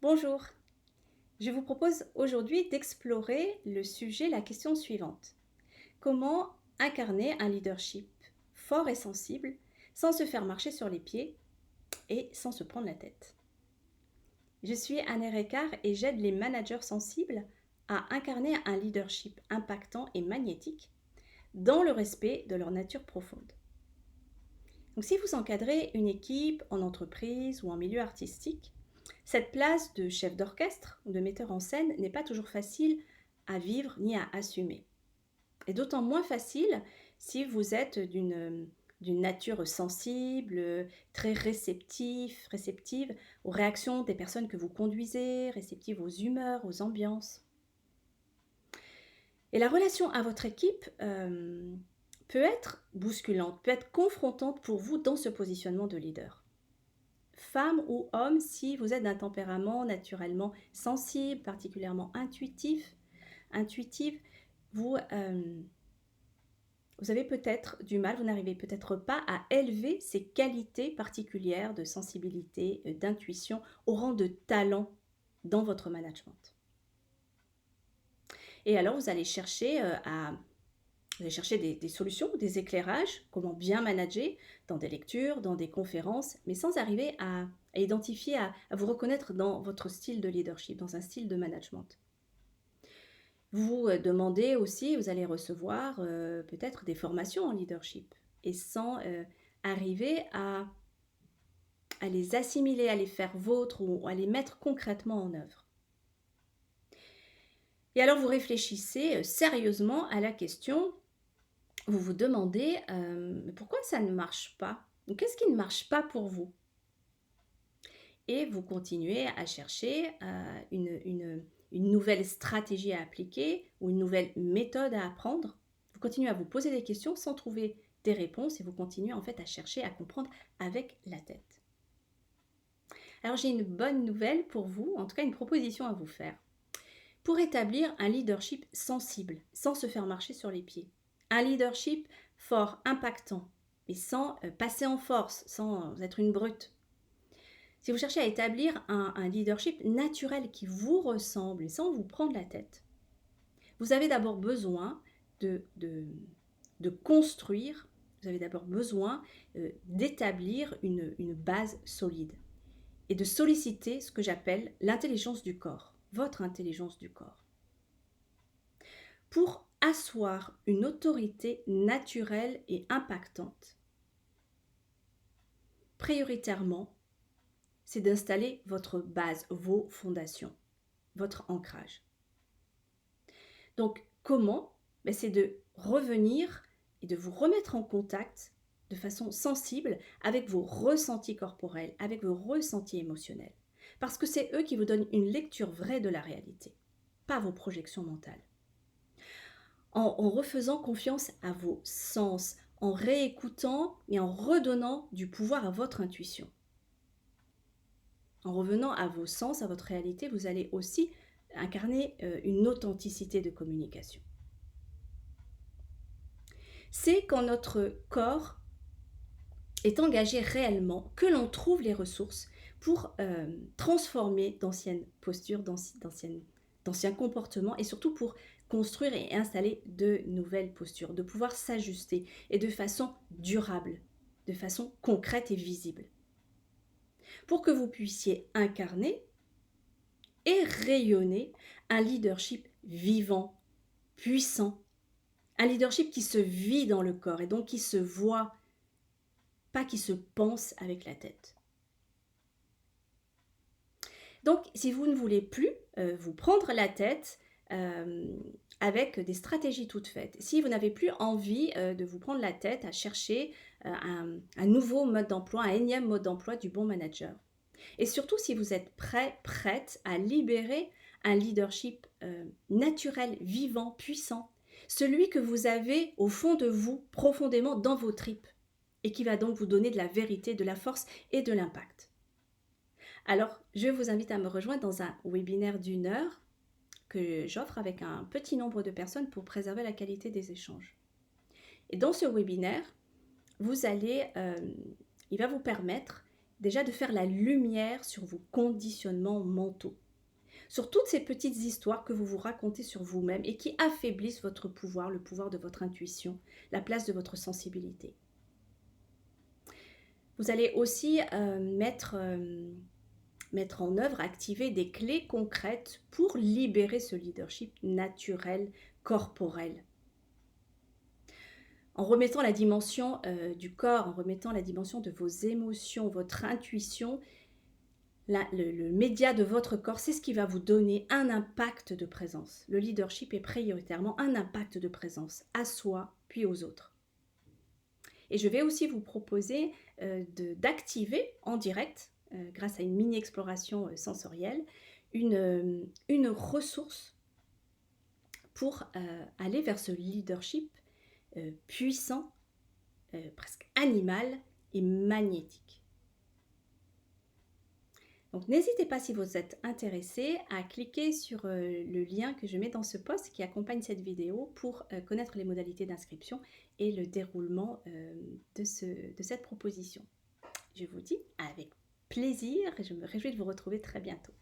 Bonjour, je vous propose aujourd'hui d'explorer la question suivante. Comment incarner un leadership fort et sensible sans se faire marcher sur les pieds et sans se prendre la tête? Je suis Anne Ricard et j'aide les managers sensibles à incarner un leadership impactant et magnétique dans le respect de leur nature profonde. Donc, si vous encadrez une équipe en entreprise ou en milieu artistique, cette place de chef d'orchestre ou de metteur en scène n'est pas toujours facile à vivre ni à assumer. Et d'autant moins facile si vous êtes d'une nature sensible, très réceptive aux réactions des personnes que vous conduisez, réceptive aux humeurs, aux ambiances. Et la relation à votre équipe peut être bousculante, peut être confrontante pour vous dans ce positionnement de leader. Femme ou homme, si vous êtes d'un tempérament naturellement sensible, particulièrement intuitive, vous avez peut-être du mal, vous n'arrivez peut-être pas à élever ces qualités particulières de sensibilité, d'intuition au rang de talent dans votre management. Et alors vous allez chercher des solutions, des éclairages, comment bien manager dans des lectures, dans des conférences, mais sans arriver à identifier, à vous reconnaître dans votre style de leadership, dans un style de management. Vous demandez aussi, vous allez recevoir peut-être des formations en leadership et sans arriver à les assimiler, à les faire vôtres ou à les mettre concrètement en œuvre. Et alors vous réfléchissez sérieusement à la question, vous vous demandez pourquoi ça ne marche pas? Qu'est-ce qui ne marche pas pour vous? Et vous continuez à chercher une nouvelle stratégie à appliquer ou une nouvelle méthode à apprendre. Vous continuez à vous poser des questions sans trouver des réponses et vous continuez en fait à chercher à comprendre avec la tête. Alors j'ai une bonne nouvelle pour vous, en tout cas une proposition à vous faire. Pour établir un leadership sensible, sans se faire marcher sur les pieds. Un leadership fort, impactant, mais sans passer en force, sans être une brute. Si vous cherchez à établir un leadership naturel qui vous ressemble et sans vous prendre la tête, vous avez d'abord besoin de construire, vous avez d'abord besoin d'établir une base solide et de solliciter ce que j'appelle l'intelligence du corps, votre intelligence du corps. Pour asseoir une autorité naturelle et impactante, prioritairement, c'est d'installer votre base, vos fondations, votre ancrage. Donc, comment? C'est de revenir et de vous remettre en contact de façon sensible avec vos ressentis corporels, avec vos ressentis émotionnels. Parce que c'est eux qui vous donnent une lecture vraie de la réalité, pas vos projections mentales. En refaisant confiance à vos sens, en réécoutant et en redonnant du pouvoir à votre intuition. En revenant à vos sens, à votre réalité, vous allez aussi incarner une authenticité de communication. C'est quand notre corps est engagé réellement que l'on trouve les ressources pour transformer d'anciennes postures, d'anciens comportements et surtout pour construire et installer de nouvelles postures, de pouvoir s'ajuster et de façon durable, de façon concrète et visible. Pour que vous puissiez incarner et rayonner un leadership vivant, puissant, un leadership qui se vit dans le corps et donc qui se voit, pas qui se pense avec la tête. Donc, si vous ne voulez plus vous prendre la tête avec des stratégies toutes faites, si vous n'avez plus envie de vous prendre la tête à chercher un nouveau mode d'emploi, un énième mode d'emploi du bon manager, et surtout si vous êtes prête à libérer un leadership naturel, vivant, puissant, celui que vous avez au fond de vous, profondément dans vos tripes, et qui va donc vous donner de la vérité, de la force et de l'impact. Alors, je vous invite à me rejoindre dans un webinaire d'1 heure que j'offre avec un petit nombre de personnes pour préserver la qualité des échanges. Et dans ce webinaire, il va vous permettre déjà de faire la lumière sur vos conditionnements mentaux, sur toutes ces petites histoires que vous vous racontez sur vous-même et qui affaiblissent votre pouvoir, le pouvoir de votre intuition, la place de votre sensibilité. Vous allez aussi mettre en œuvre, activer des clés concrètes pour libérer ce leadership naturel, corporel. En remettant la dimension du corps, en remettant la dimension de vos émotions, votre intuition, le média de votre corps, c'est ce qui va vous donner un impact de présence. Le leadership est prioritairement un impact de présence à soi puis aux autres. Et je vais aussi vous proposer d'activer en direct, grâce à une mini-exploration sensorielle, une ressource pour aller vers ce leadership puissant, presque animal et magnétique. Donc n'hésitez pas, si vous êtes intéressé, à cliquer sur le lien que je mets dans ce post qui accompagne cette vidéo pour connaître les modalités d'inscription et le déroulement de cette proposition. Je vous dis avec plaisir et je me réjouis de vous retrouver très bientôt.